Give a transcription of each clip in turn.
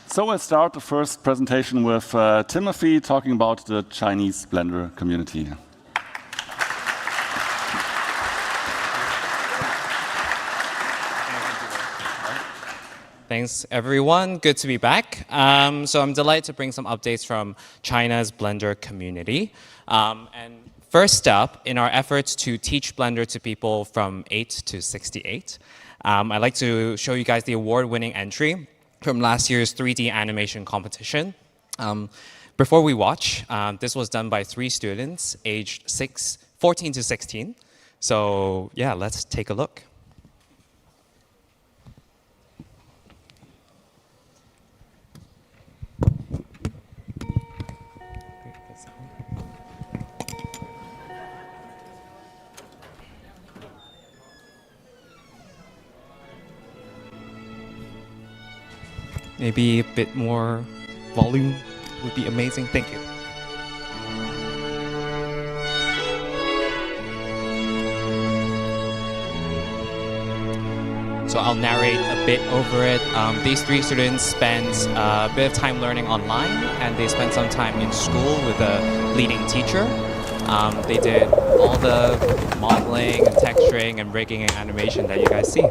So we'll start the first presentation with Timothy talking about the Chinese Blender community. Thanks, everyone. Good to be back. So I'm delighted to bring some updates from China's Blender community. And first up, in our efforts to teach Blender to people from 8 to 68, I'd like to show you guys the award-winning entry from last year's 3D animation competition. Before we watch, this was done by 3 students aged 14 to 16. So yeah, let's take a look. Maybe a bit more volume would be amazing. Thank you. So I'll narrate a bit over it. These 3 students spent a bit of time learning online, and they spent some time in school with a leading teacher. They did all the modeling and texturing and rigging and animation that you guys see.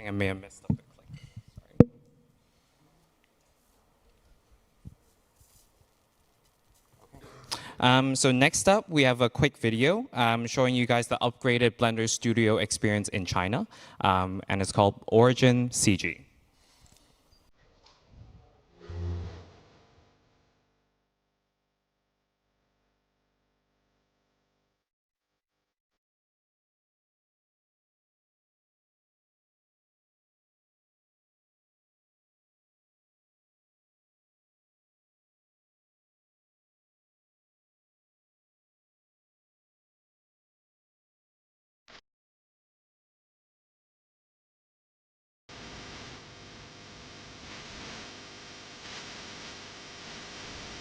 I may have messed up the click. Sorry. So next up, we have a quick video showing you guys the upgraded Blender Studio experience in China, and it's called Origin CG.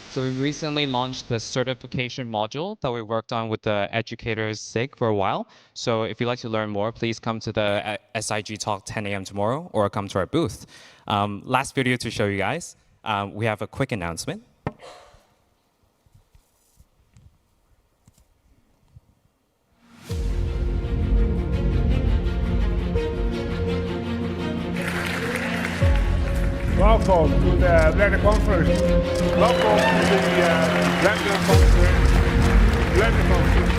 So we recently launched the certification module that we worked on with the educators SIG for a while. So if you'd like to learn more, please come to the SIG talk 10 a.m. tomorrow or come to our booth. Last video to show you guys, we have a quick announcement. Welcome all to the Blender Conference. Welcome to the Blender Conference. Blender Conference.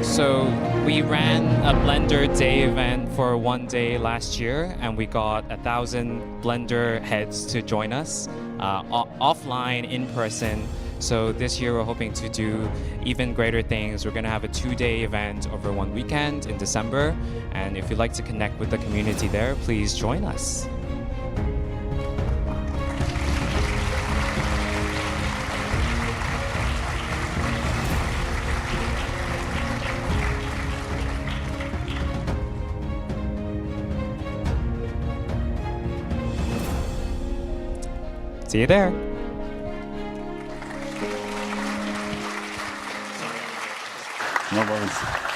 So we ran a Blender Day event for one day last year, and we got 1,000 Blender heads to join us offline, in person. So this year we're hoping to do even greater things. We're going to have a 2-day event over one weekend in December. And if you'd like to connect with the community there, please join us. See you there. No worries.